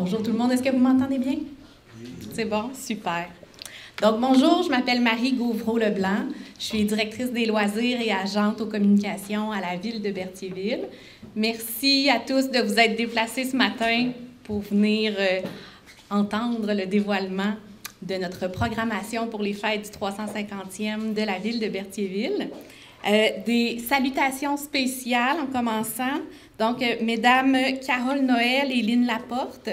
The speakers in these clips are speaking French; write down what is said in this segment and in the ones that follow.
Bonjour tout le monde, est-ce que vous m'entendez bien? C'est bon, super. Donc bonjour, je m'appelle Marie Gauvreau-Leblanc, je suis directrice des loisirs et agente aux communications à la ville de Berthierville. Merci à tous de vous être déplacés ce matin pour venir entendre le dévoilement de notre programmation pour les fêtes du 350e de la ville de Berthierville. Des salutations spéciales en commençant. Donc, Mesdames Carole Noël et Lynne Laporte,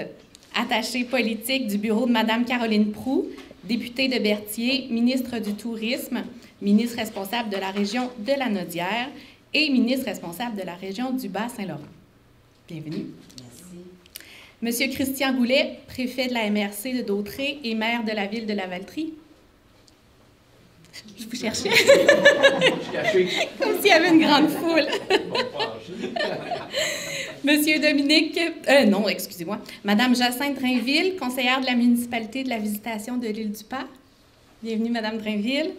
attachées politiques du bureau de Madame Caroline Proulx, députée de Berthier, ministre du Tourisme, ministre responsable de la région de la Naudière et ministre responsable de la région du Bas-Saint-Laurent. Bienvenue. Merci. Monsieur Christian Goulet, préfet de la MRC de Dautré et maire de la ville de Lavaltrie. Je vous cherchais. Comme s'il y avait une grande foule. Monsieur Dominique, non, excusez-moi. Madame Jacinthe Drainville, conseillère de la municipalité de la visitation de l'île du Pas. Bienvenue, Madame Drainville.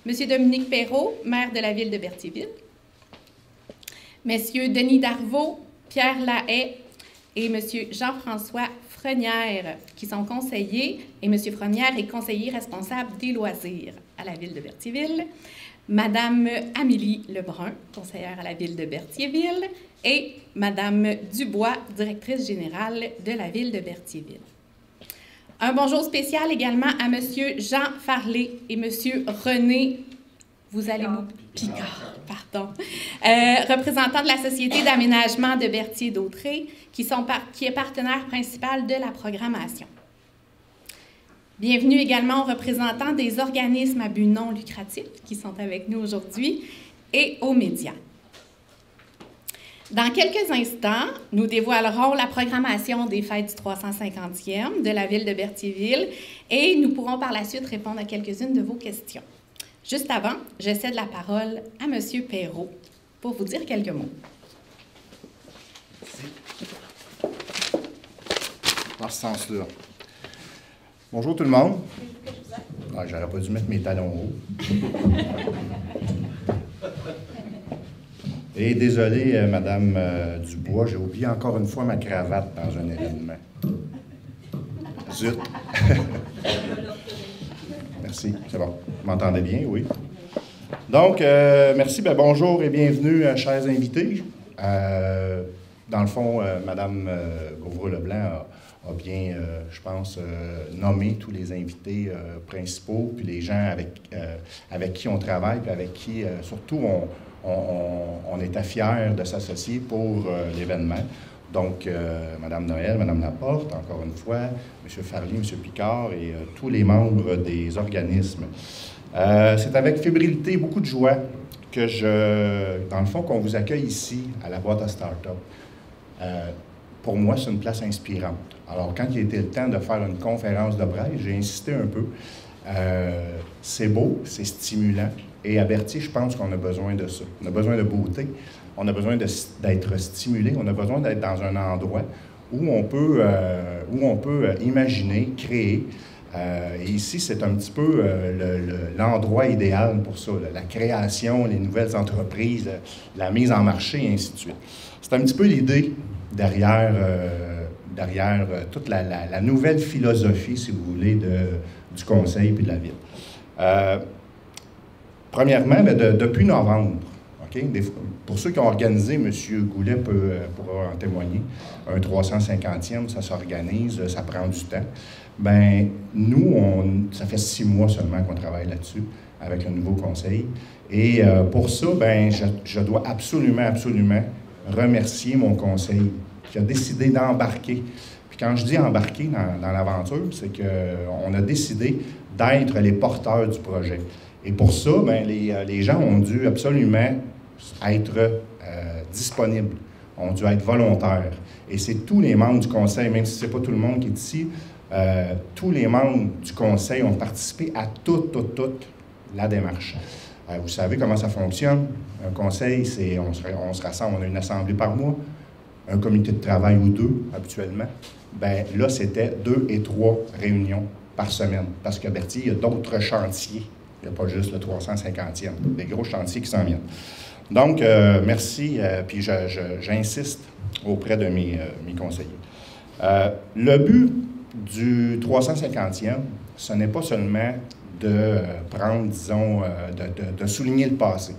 Monsieur Dominique Perrault, maire de la ville de Berthierville. Messieurs Denis Darvaux, Pierre Lahaye et Monsieur Jean-François Frenière, qui sont conseillers, et M. Frenière est conseiller responsable des loisirs à la ville de Berthierville, Mme Amélie Lebrun, conseillère à la ville de Berthierville, et Mme Dubois, directrice générale de la ville de Berthierville. Un bonjour spécial également à M. Jean Farley et M. René, vous allez vous... Picard, pardon, représentant de la Société d'aménagement de Berthier-Dautré, qui est partenaire principal de la programmation. Bienvenue également aux représentants des organismes à but non lucratif qui sont avec nous aujourd'hui et aux médias. Dans quelques instants, nous dévoilerons la programmation des fêtes du 350e de la ville de Berthierville et nous pourrons par la suite répondre à quelques-unes de vos questions. Juste avant, je cède la parole à M. Perrault pour vous dire quelques mots. Dans ce sens-là. Bonjour tout le monde. Ah, j'aurais pas dû mettre mes talons hauts. Et désolé, Madame Dubois, j'ai oublié encore une fois ma cravate dans un événement. Zut! Merci, c'est bon. Vous m'entendez bien, oui. Donc, merci, bonjour et bienvenue, chers invités. Dans le fond, Mme Gauvreau-Leblanc a bien, je pense, nommé tous les invités principaux, puis les gens avec qui on travaille, puis avec qui, surtout, on était fiers de s'associer pour l'événement. Donc, Mme Noël, Mme Laporte, encore une fois, M. Farley, M. Picard et tous les membres des organismes. C'est avec fébrilité, beaucoup de joie que dans le fond, qu'on vous accueille ici, à la boîte à start-up. Pour moi, c'est une place inspirante. Alors, quand il était le temps de faire une conférence de presse, j'ai insisté un peu. C'est beau, c'est stimulant. Et à Berthier, je pense qu'on a besoin de ça. On a besoin de beauté. On a besoin d'être stimulé, on a besoin d'être dans un endroit où on peut imaginer, créer. Et ici, c'est un petit peu l'endroit idéal pour ça, la création, les nouvelles entreprises, la mise en marché, et ainsi de suite. C'est un petit peu l'idée derrière toute la nouvelle philosophie, si vous voulez, du conseil et de la ville. Premièrement, depuis novembre, okay, pour ceux qui ont organisé, M. Goulet pourra en témoigner, un 350e, ça s'organise, ça prend du temps. Bien, nous, ça fait 6 mois seulement qu'on travaille là-dessus avec le nouveau conseil. Et pour ça, bien, je dois absolument remercier mon conseil qui a décidé d'embarquer. Puis quand je dis embarquer dans l'aventure, c'est qu'on a décidé d'être les porteurs du projet. Et pour ça, bien, les gens ont dû absolument être disponibles, ont dû être volontaires. Et c'est tous les membres du conseil, même si ce n'est pas tout le monde qui est ici, tous les membres du conseil ont participé à toute la démarche. Vous savez comment ça fonctionne. Un conseil, on se rassemble, on a une assemblée par mois, un comité de travail ou 2 habituellement. Bien, là, c'était 2 et 3 réunions par semaine, parce qu'à Berthier, il y a d'autres chantiers. Il n'y a pas juste le 350e, des gros chantiers qui s'en viennent. Donc, merci, puis j'insiste auprès de mes conseillers. Le but du 350e, ce n'est pas seulement de prendre, disons, de souligner le passé.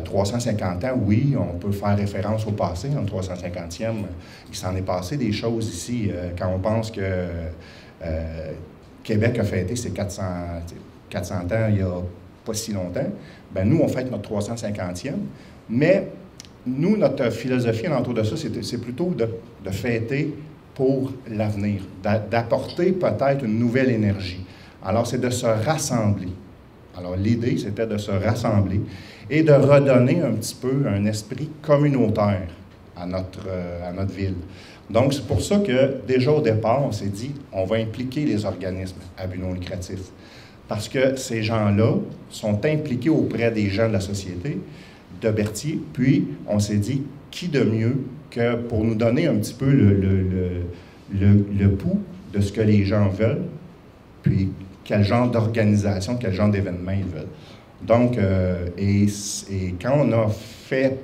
350 ans, oui, on peut faire référence au passé. En 350e, il s'en est passé des choses ici. Quand on pense que Québec a fêté ses 400 ans il n'y a pas si longtemps, bien, nous, on fête notre 350e. Mais nous, notre philosophie autour de ça, c'est plutôt de fêter pour l'avenir, d'apporter peut-être une nouvelle énergie. Alors, c'est de se rassembler. Alors, l'idée, c'était de se rassembler et de redonner un petit peu un esprit communautaire à notre ville. Donc, c'est pour ça que, déjà au départ, on s'est dit, on va impliquer les organismes à but non lucratif. Parce que ces gens-là sont impliqués auprès des gens de la société de Berthier. Puis, on s'est dit, qui de mieux que pour nous donner un petit peu le pouls de ce que les gens veulent, puis quel genre d'organisation, quel genre d'événement ils veulent. Donc, et quand on a fait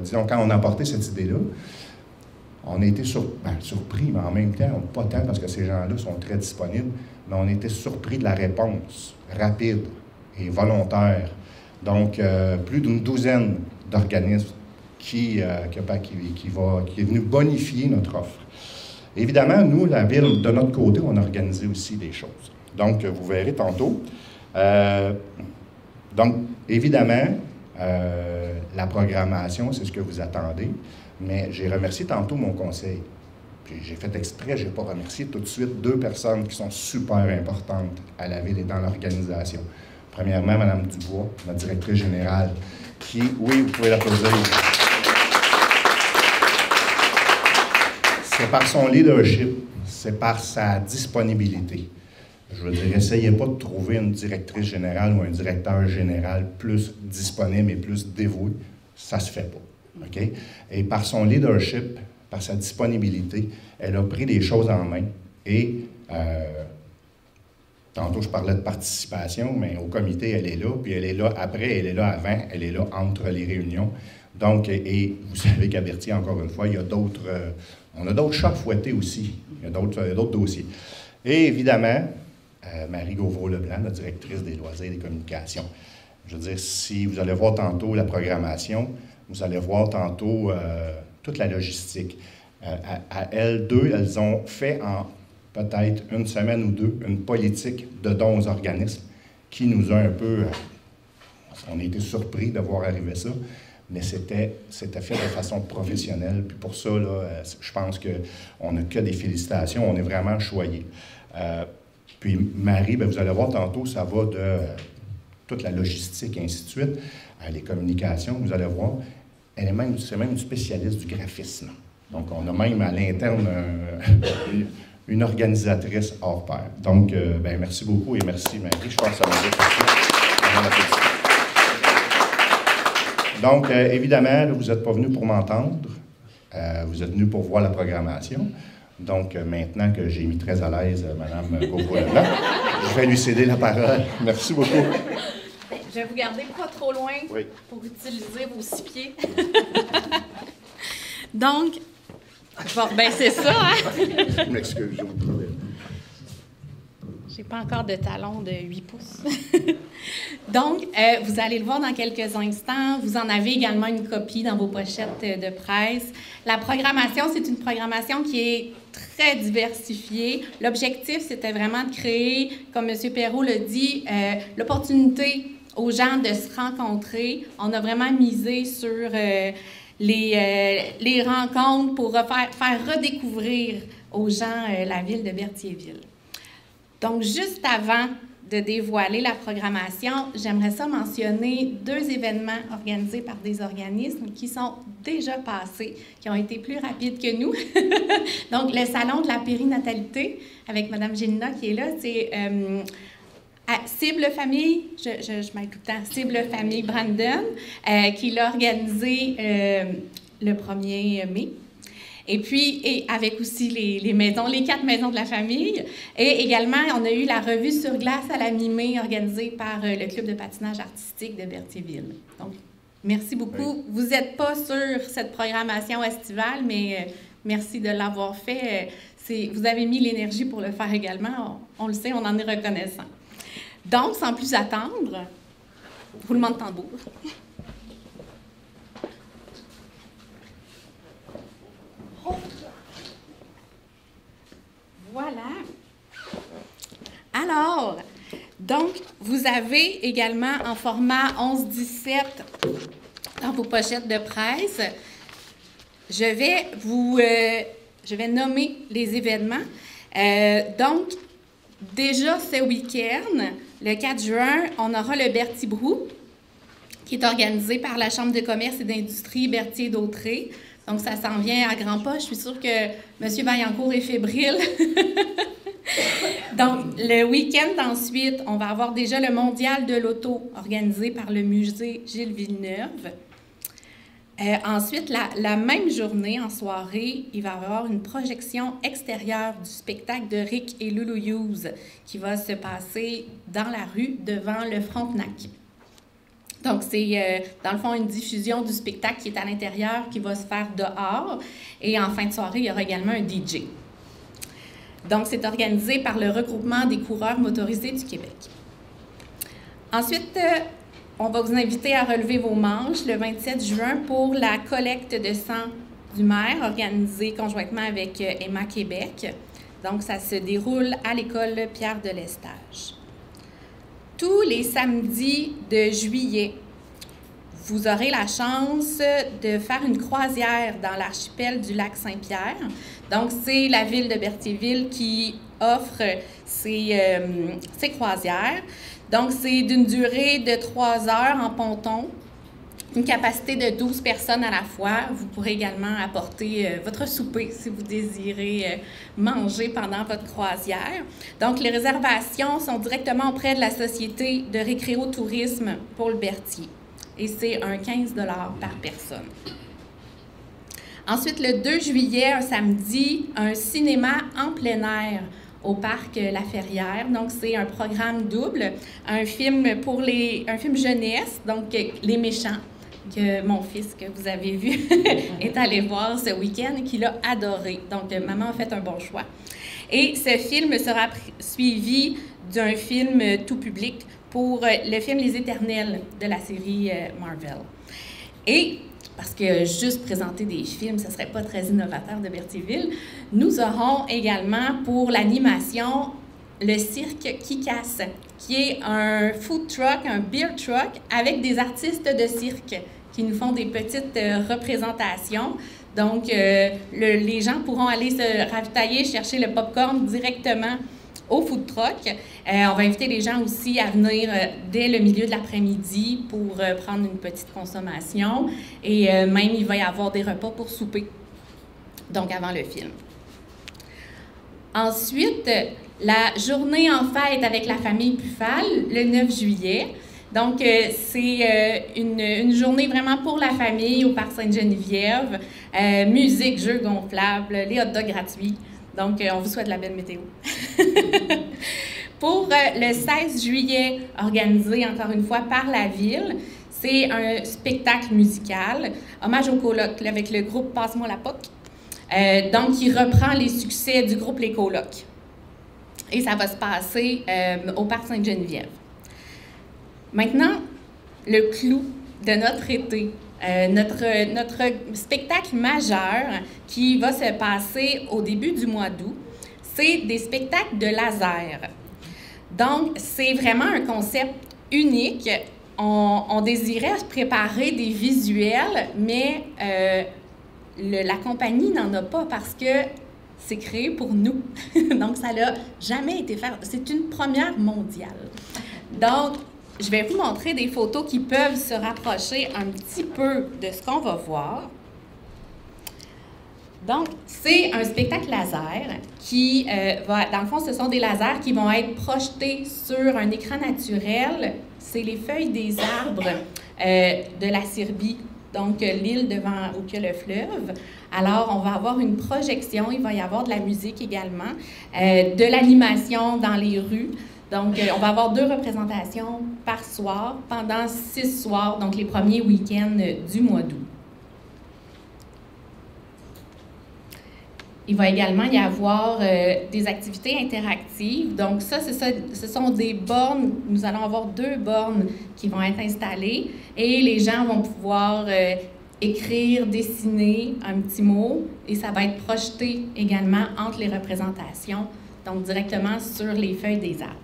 disons, quand on a apporté cette idée-là, on a été surpris, mais en même temps, pas tant parce que ces gens-là sont très disponibles, mais on a été surpris de la réponse rapide et volontaire. Donc, plus d'une douzaine d'organismes qui est venu bonifier notre offre. Évidemment, nous, la Ville, de notre côté, on a organisé aussi des choses. Donc, vous verrez tantôt. Donc, évidemment, la programmation, c'est ce que vous attendez, mais j'ai remercié tantôt mon conseil. Puis j'ai fait exprès, je n'ai pas remercié tout de suite 2 personnes qui sont super importantes à la Ville et dans l'organisation. Premièrement, Mme Dubois, notre directrice générale, qui, oui, vous pouvez l'applaudir. C'est par son leadership, c'est par sa disponibilité. Je veux dire, essayez pas de trouver une directrice générale ou un directeur général plus disponible et plus dévoué. Ça se fait pas. OK? Et par son leadership, par sa disponibilité, elle a pris les choses en main. Et tantôt, je parlais de participation, mais au comité, elle est là. Puis elle est là après, elle est là avant, elle est là entre les réunions. Donc, et vous savez qu'à Berthier, encore une fois, il y a d'autres... on a d'autres chats à fouetter aussi. Il y a d'autres dossiers. Et évidemment, Marie Gauvreau-Leblanc, la directrice des loisirs et des communications. Je veux dire, si vous allez voir tantôt la programmation, vous allez voir tantôt toute la logistique. À elles deux, elles ont fait en peut-être une semaine ou deux une politique de dons aux organismes qui nous a un peu... on a été surpris de voir arriver ça, mais c'était fait de façon professionnelle. Puis pour ça, là, je pense qu'on n'a que des félicitations. On est vraiment choyés. Puis Marie, bien, vous allez voir tantôt, ça va de toute la logistique et ainsi de suite, les communications, vous allez voir, c'est même une spécialiste du graphisme. Donc, on a même à l'interne une organisatrice hors pair. Donc, bien, merci beaucoup et merci Marie. Je pense que ça va bien. Donc, évidemment, là, vous n'êtes pas venu pour m'entendre. Vous êtes venu pour voir la programmation. Donc, maintenant que j'ai mis très à l'aise Mme Gauvreau-Leblanc, je vais lui céder la parole. Merci beaucoup. Je vais vous garder pas trop loin pour utiliser vos 6 pieds. Donc, bon, ben c'est ça, hein? Je m'excuse, je vous promets. J'ai pas encore de talon de 8 pouces. Donc, vous allez le voir dans quelques instants. Vous en avez également une copie dans vos pochettes de presse. La programmation, c'est une programmation qui est très diversifiée. L'objectif, c'était vraiment de créer, comme M. Perrault l'a dit, l'opportunité aux gens de se rencontrer. On a vraiment misé sur les rencontres pour faire redécouvrir aux gens la ville de Berthierville. Donc, juste avant de dévoiler la programmation, j'aimerais ça mentionner 2 événements organisés par des organismes qui sont déjà passés, qui ont été plus rapides que nous. Donc, le Salon de la périnatalité, avec Mme Gélina qui est là, c'est Cible Famille, je m'aide tout le temps, Cible Famille Brandon, qui l'a organisé le 1er mai. Et puis, avec aussi les 4 maisons de la famille. Et également, on a eu la revue sur glace à la mi-mai organisée par le Club de patinage artistique de Berthierville. Donc, merci beaucoup. Oui. Vous n'êtes pas sur cette programmation estivale, mais Merci de l'avoir fait. Vous avez mis l'énergie pour le faire également. On le sait, on en est reconnaissant. Donc, sans plus attendre, roulement de tambour. Voilà. Alors, donc, vous avez également en format 11-17 dans vos pochettes de presse. Je vais nommer les événements. Donc, déjà ce week-end, le 4 juin, on aura le Berthier Brou, qui est organisé par la Chambre de commerce et d'industrie Berthier-Dautré. Donc, ça s'en vient à grands pas. Je suis sûre que M. Vaillancourt est fébrile. Donc, le week-end ensuite, on va avoir déjà le Mondial de l'auto organisé par le musée Gilles Villeneuve. Ensuite, la même journée, en soirée, il va y avoir une projection extérieure du spectacle de Rick et Loulou Hughes qui va se passer dans la rue devant le Frontenac. Donc, c'est dans le fond une diffusion du spectacle qui est à l'intérieur, qui va se faire dehors. Et en fin de soirée, il y aura également un DJ. Donc, c'est organisé par le regroupement des coureurs motorisés du Québec. Ensuite, on va vous inviter à relever vos manches le 27 juin pour la collecte de sang du maire organisée conjointement avec Emma Québec. Donc, ça se déroule à l'école Pierre de Lestage. Tous les samedis de juillet, vous aurez la chance de faire une croisière dans l'archipel du lac Saint-Pierre. Donc, c'est la ville de Berthierville qui offre ces croisières. Donc, c'est d'une durée de 3 heures en ponton, une capacité de 12 personnes à la fois. Vous pourrez également apporter votre souper si vous désirez manger pendant votre croisière. Donc, les réservations sont directement auprès de la Société de récréotourisme pour le Berthier. Et c'est un 15 $ par personne. Ensuite, le 2 juillet, un samedi, un cinéma en plein air au parc La Ferrière. Donc, c'est un programme double, un film jeunesse, donc Les Méchants, que mon fils, que vous avez vu, est allé voir ce week-end et qu'il a adoré. Donc, maman a fait un bon choix. Et ce film sera suivi d'un film tout public pour le film Les Éternels de la série Marvel. Et, parce que juste présenter des films, ce ne serait pas très innovateur de Berthierville, nous aurons également pour l'animation le cirque qui casse, qui est un food truck, un beer truck, avec des artistes de cirque qui nous font des petites représentations. Donc, les gens pourront aller se ravitailler, chercher le popcorn directement au food truck. On va inviter les gens aussi à venir dès le milieu de l'après-midi pour prendre une petite consommation. Et même, il va y avoir des repas pour souper, donc avant le film. Ensuite, la journée en fête avec la famille Puffal, le 9 juillet. Donc, c'est une journée vraiment pour la famille au Parc Sainte-Geneviève. Musique, jeux gonflables, les hot dogs gratuits. Donc, on vous souhaite la belle météo. Pour le 16 juillet, organisé encore une fois par la Ville, c'est un spectacle musical, hommage au coloc, avec le groupe Passe-moi la POC. Donc, qui reprend les succès du groupe Les Colocs. Et ça va se passer au Parc Sainte-Geneviève. Maintenant, le clou de notre été. Notre spectacle majeur qui va se passer au début du mois d'août, c'est des spectacles de laser. Donc, c'est vraiment un concept unique. On désirait préparer des visuels, mais la compagnie n'en a pas parce que c'est créé pour nous. Donc, ça n'a jamais été fait. C'est une première mondiale. Donc, je vais vous montrer des photos qui peuvent se rapprocher un petit peu de ce qu'on va voir. Donc, c'est un spectacle laser qui dans le fond, ce sont des lasers qui vont être projetés sur un écran naturel. C'est les feuilles des arbres de la Serbie, donc l'île devant où il y a le fleuve. Alors, on va avoir une projection, il va y avoir de la musique également, de l'animation dans les rues. Donc, on va avoir 2 représentations par soir pendant 6 soirs, donc les premiers week-ends du mois d'août. Il va également y avoir des activités interactives. Donc ça, ce sont des bornes. Nous allons avoir 2 bornes qui vont être installées et les gens vont pouvoir écrire, dessiner un petit mot et ça va être projeté également entre les représentations, donc directement sur les feuilles des arbres.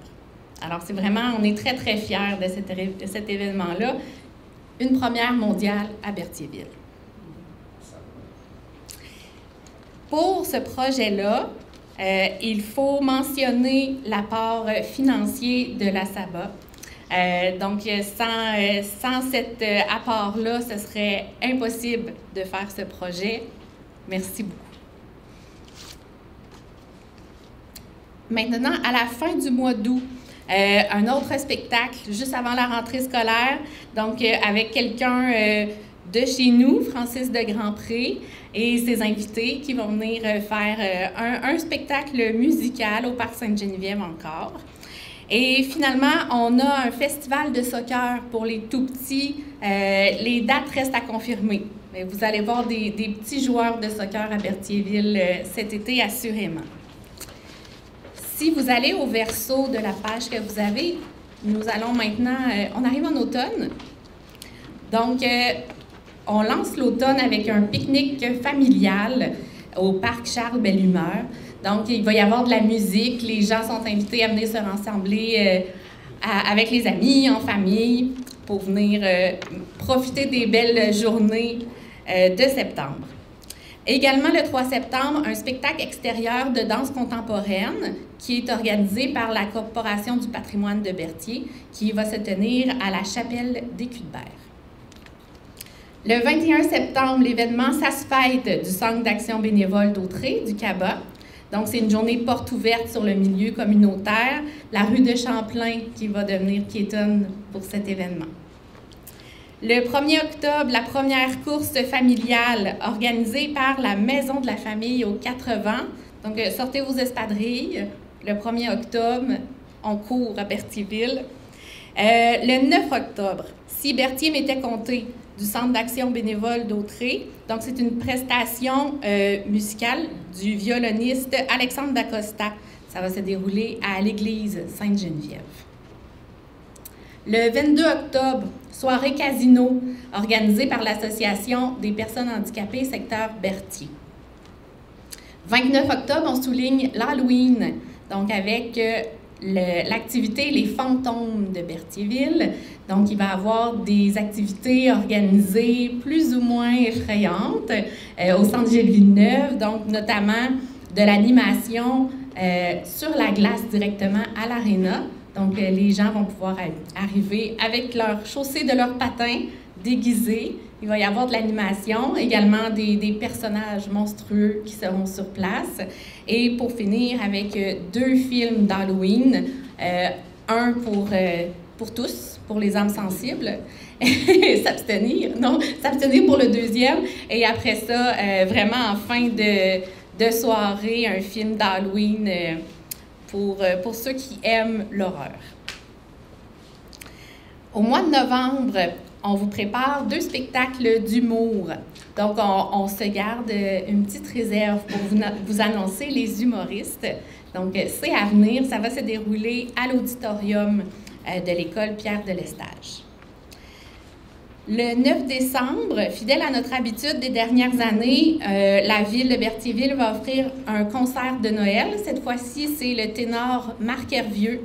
Alors c'est vraiment, on est très, très fiers de cet événement-là. Une première mondiale à Berthierville. Pour ce projet-là, il faut mentionner l'apport financier de la SABA. Donc, sans cet apport-là, ce serait impossible de faire ce projet. Merci beaucoup. Maintenant, à la fin du mois d'août, un autre spectacle juste avant la rentrée scolaire, donc avec quelqu'un de chez nous, Francis de Grandpré, et ses invités qui vont venir faire un spectacle musical au Parc Sainte-Geneviève encore. Et finalement, on a un festival de soccer pour les tout-petits. Les dates restent à confirmer. Mais vous allez voir des petits joueurs de soccer à Berthierville cet été, assurément. Si vous allez au verso de la page que vous avez, nous allons maintenant... on arrive en automne. Donc, on lance l'automne avec un pique-nique familial au Parc Charles Belle-Humeur. Donc, il va y avoir de la musique. Les gens sont invités à venir se rassembler avec les amis, en famille, pour venir profiter des belles journées de septembre. Également, le 3 septembre, un spectacle extérieur de danse contemporaine qui est organisé par la Corporation du patrimoine de Berthier, qui va se tenir à la Chapelle des Cuthbert. Le 21 septembre, l'événement Ça se fête du Centre d'action bénévole d'Autrey, du CABA. Donc, c'est une journée porte ouverte sur le milieu communautaire, la rue de Champlain qui va devenir piétonne pour cet événement. Le 1er octobre, la première course familiale organisée par la Maison de la famille aux 80. Donc, sortez vos espadrilles. Le 1er octobre, on court à Berthierville. Le 9 octobre, Si Berthier m'était compté, du Centre d'action bénévole d'Autrey. Donc, c'est une prestation musicale du violoniste Alexandre Dacosta. Ça va se dérouler à l'église Sainte-Geneviève. Le 22 octobre, soirée casino organisée par l'Association des personnes handicapées secteur Berthier. 29 octobre, on souligne l'Halloween, donc avec l'activité Les Fantômes de Berthierville. Donc, il va y avoir des activités organisées plus ou moins effrayantes au Centre Gilles Villeneuve, donc notamment de l'animation sur la glace directement à l'aréna. Donc, les gens vont pouvoir arriver avec leur chaussée de leurs patins déguisés. Il va y avoir de l'animation, également des personnages monstrueux qui seront sur place. Et pour finir, avec 2 films d'Halloween, un pour tous, pour les âmes sensibles, s'abstenir pour le deuxième, et après ça, vraiment en fin de soirée, un film d'Halloween pour ceux qui aiment l'horreur. Au mois de novembre, on vous prépare 2 spectacles d'humour. Donc, on se garde une petite réserve pour vous annoncer les humoristes. Donc, c'est à venir. Ça va se dérouler à l'auditorium de l'école Pierre de Lestage. Le 9 décembre, fidèle à notre habitude des dernières années, la ville de Berthierville va offrir un concert de Noël. Cette fois-ci, c'est le ténor Marc Hervieux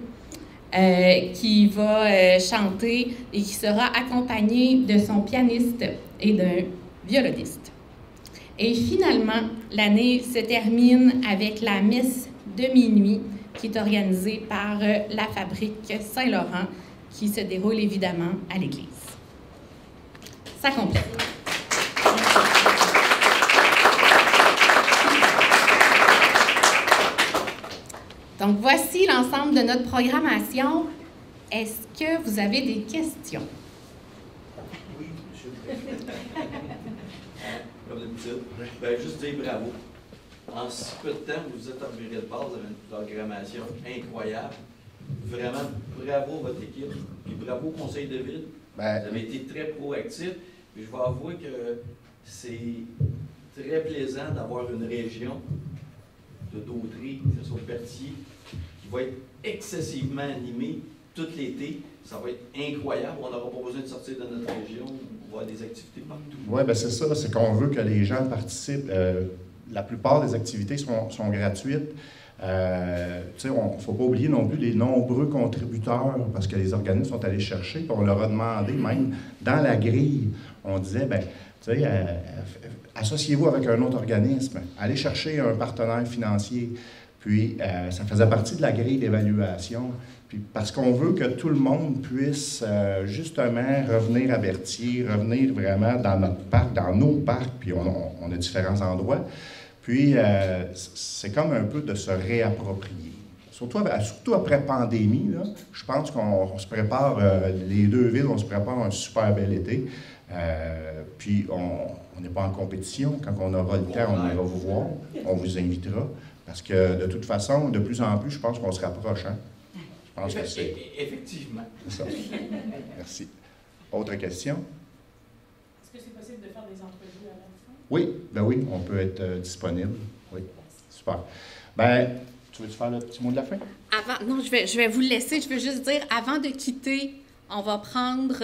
qui va chanter et qui sera accompagné de son pianiste et d'un violoniste. Et finalement, l'année se termine avec la messe de minuit qui est organisée par la Fabrique Saint-Laurent qui se déroule évidemment à l'église. Ça complète. Donc, voici l'ensemble de notre programmation. Est-ce que vous avez des questions? Oui, monsieur le président. Comme d'habitude, juste dire bravo. En si peu de temps, vous êtes en virée de base, vous avez une programmation incroyable. Vraiment, bravo à votre équipe, et bravo au conseil de ville. Vous avez été très proactif. Puis je vais avouer que c'est très plaisant d'avoir une région de Dautrey, que ce soit Berthier, qui va être excessivement animé tout l'été. Ça va être incroyable. On n'aura pas besoin de sortir de notre région. On va avoir des activités partout. Oui, bien c'est ça. C'est qu'on veut que les gens participent. La plupart des activités sont gratuites. Il ne faut pas oublier non plus les nombreux contributeurs, parce que les organismes sont allés chercher, puis on leur a demandé, même dans la grille, on disait, bien, tu sais, associez-vous avec un autre organisme, allez chercher un partenaire financier. Puis, ça faisait partie de la grille d'évaluation. Puis, parce qu'on veut que tout le monde puisse, justement, revenir à Berthier, revenir vraiment dans notre parc, dans nos parcs, puis on a différents endroits. Puis, c'est comme un peu de se réapproprier. Surtout après pandémie, là, je pense qu'on se prépare, les deux villes, on se prépare un super bel été. Puis, on n'est pas en compétition. Quand on aura le temps, on ira vous voir. On vous invitera. Parce que, de toute façon, de plus en plus, je pense qu'on se rapproche. Hein? Je pense que c'est... Effectivement. C'est ça. Merci. Autre question? Est-ce que c'est possible de faire des entrevues à la fin? Oui, ben oui, on peut être disponible. Oui, super. Ben, tu veux-tu faire le petit mot de la fin? Non, je vais vous le laisser. Je veux juste dire, avant de quitter, on va prendre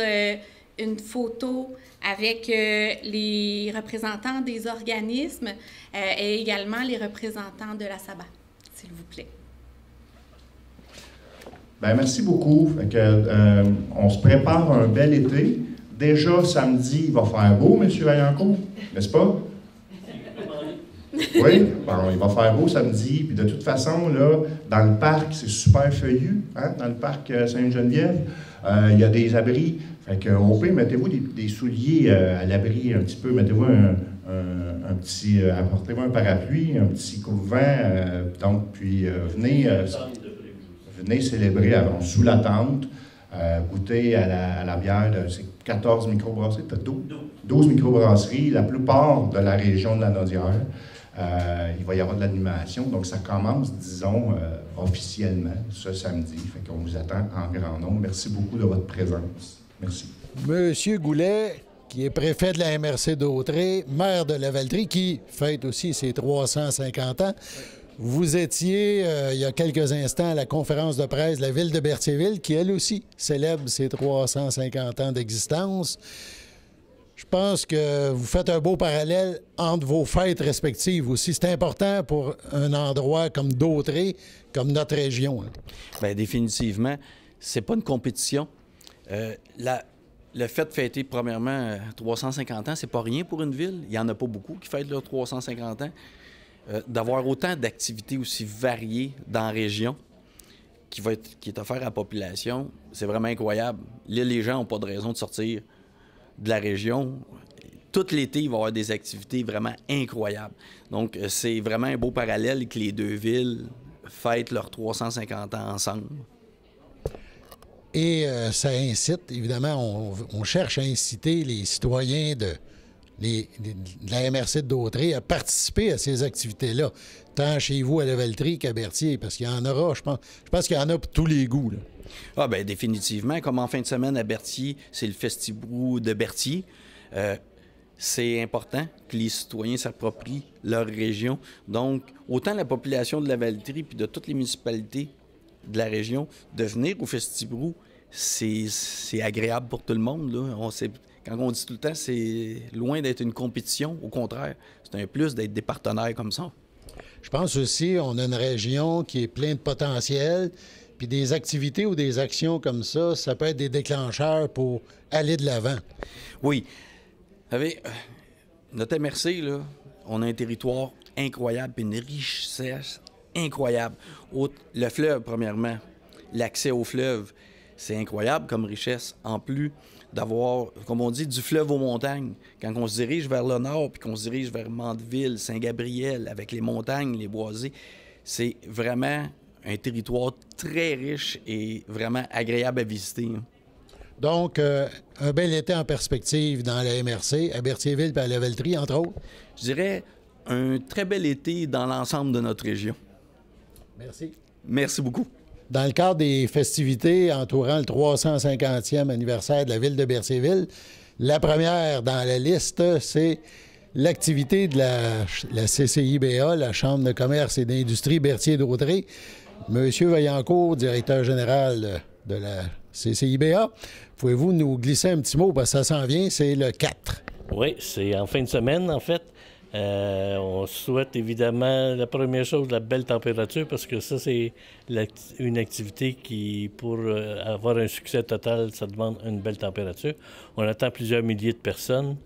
une photo avec les représentants des organismes et également les représentants de la SABA, s'il vous plaît. Bien, merci beaucoup. Fait que, on se prépare un bel été. Déjà, samedi, il va faire beau, M. Vaillancourt, n'est-ce pas? Oui, bon, il va faire beau samedi. Puis de toute façon, là, dans le parc, c'est super feuillu, hein, dans le parc Sainte-Geneviève. Il y a des abris. Fait que, au pire, mettez-vous des souliers à l'abri un petit peu. Mettez-vous un petit... apportez-vous un parapluie, un petit coupe-vent. Donc, puis venez célébrer sous la tente. Goûter à la bière, c'est 14 microbrasseries, peut-être 12 microbrasseries, la plupart de la région de la Naudière. Il va y avoir de l'animation, donc ça commence, disons, officiellement ce samedi. Fait qu'on vous attend en grand nombre. Merci beaucoup de votre présence. Merci. Monsieur Goulet, qui est préfet de la MRC d'Autrey, maire de Lavaltrie, qui fête aussi ses 350 ans. Vous étiez, il y a quelques instants, à la conférence de presse de la ville de Berthierville, qui, elle aussi, célèbre ses 350 ans d'existence. Je pense que vous faites un beau parallèle entre vos fêtes respectives aussi. C'est important pour un endroit comme Dautrey, comme notre région. Bien, définitivement, c'est pas une compétition. Le fait de fêter, premièrement, 350 ans, c'est pas rien pour une ville. Il n'y en a pas beaucoup qui fêtent leurs 350 ans. D'avoir autant d'activités aussi variées dans la région qui est offert à la population, c'est vraiment incroyable. Là, les gens n'ont pas de raison de sortir de la région. Tout l'été, il va y avoir des activités vraiment incroyables. Donc, c'est vraiment un beau parallèle que les deux villes fêtent leurs 350 ans ensemble. Et ça incite, évidemment, on cherche à inciter les citoyens de la MRC de Dautrey à participer à ces activités-là, tant chez vous à Lavaltrie qu'à Berthier, parce qu'il y en aura, je pense qu'il y en a pour tous les goûts. Là. Ah bien, définitivement. Comme en fin de semaine à Berthier, c'est le Festibrou de Berthier. C'est important que les citoyens s'approprient leur région. Donc, autant la population de Lavaltrie puis de toutes les municipalités de la région, de venir au Festibrou, c'est agréable pour tout le monde. Là. Quand on dit tout le temps, c'est loin d'être une compétition. Au contraire, c'est un plus d'être des partenaires comme ça. Je pense aussi qu'on a une région qui est pleine de potentiel, puis des activités ou des actions comme ça peut être des déclencheurs pour aller de l'avant. Oui. Vous savez, notre MRC, là, on a un territoire incroyable et une richesse incroyable. Le fleuve, premièrement, l'accès au fleuve, c'est incroyable comme richesse. En plus d'avoir, comme on dit, du fleuve aux montagnes. Quand on se dirige vers le nord, puis qu'on se dirige vers Mandeville, Saint-Gabriel, avec les montagnes, les boisés, c'est vraiment un territoire très riche et vraiment agréable à visiter. Hein. Donc, un bel été en perspective dans la MRC, à Berthierville et à Lavaltrie, entre autres? Je dirais un très bel été dans l'ensemble de notre région. Merci. Merci beaucoup. Dans le cadre des festivités entourant le 350e anniversaire de la ville de Berthierville, la première dans la liste, c'est l'activité de la CCIBA, la Chambre de commerce et d'industrie Berthier-Dautré. Monsieur Vaillancourt, directeur général de la CCIBA, pouvez-vous nous glisser un petit mot, parce que ça s'en vient, c'est le 4. Oui, c'est en fin de semaine, en fait. On souhaite évidemment, la première chose, la belle température, parce que ça, c'est une activité qui, pour avoir un succès total, ça demande une belle température. On attend plusieurs milliers de personnes.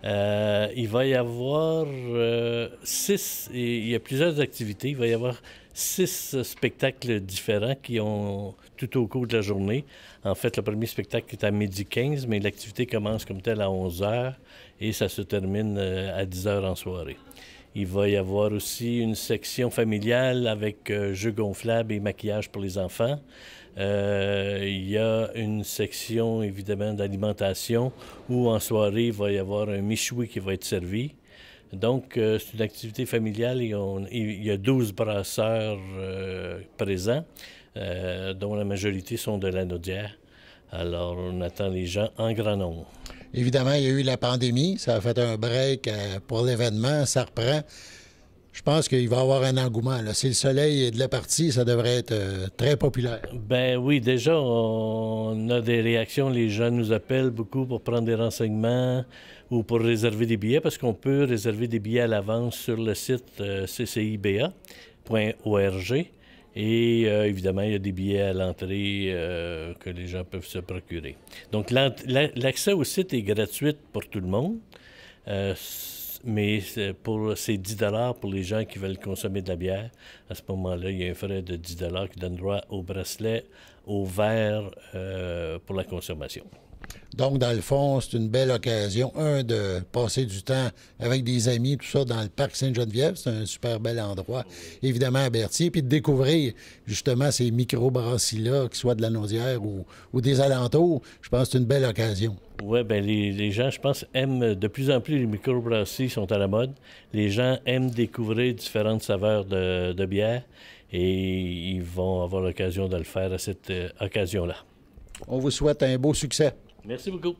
Il va y avoir il y a plusieurs activités. Il va y avoir 6 spectacles différents qui ont tout au cours de la journée. En fait, le premier spectacle est à 12h15, mais l'activité commence comme telle à 11h et ça se termine à 10h en soirée. Il va y avoir aussi une section familiale avec jeux gonflables et maquillage pour les enfants. Il y a une section, évidemment, d'alimentation où, en soirée, il va y avoir un méchoui qui va être servi. Donc, c'est une activité familiale et il y a 12 brasseurs présents, dont la majorité sont de la Naudière. Alors, on attend les gens en grand nombre. Évidemment, il y a eu la pandémie, ça a fait un break pour l'événement, ça reprend. Je pense qu'il va y avoir un engouement. Là. Si le soleil est de la partie, ça devrait être très populaire. Ben oui, déjà, on a des réactions. Les gens nous appellent beaucoup pour prendre des renseignements ou pour réserver des billets, parce qu'on peut réserver des billets à l'avance sur le site cciba.org. Et évidemment, il y a des billets à l'entrée que les gens peuvent se procurer. Donc, l'accès au site est gratuit pour tout le monde. Mais c'est 10 $ pour les gens qui veulent consommer de la bière. À ce moment-là, il y a un frais de 10 $ qui donne droit au bracelet, au verre pour la consommation. Donc, dans le fond, c'est une belle occasion, de passer du temps avec des amis, tout ça, dans le parc Sainte-Geneviève. C'est un super bel endroit, évidemment, à Berthier. Puis de découvrir, justement, ces microbrasseries-là, qu'ils soient de la Naudière ou des alentours, je pense que c'est une belle occasion. Oui, bien, les gens, je pense, aiment de plus en plus les microbrasseries sont à la mode. Les gens aiment découvrir différentes saveurs de bière et ils vont avoir l'occasion de le faire à cette occasion-là. On vous souhaite un beau succès. Merci beaucoup.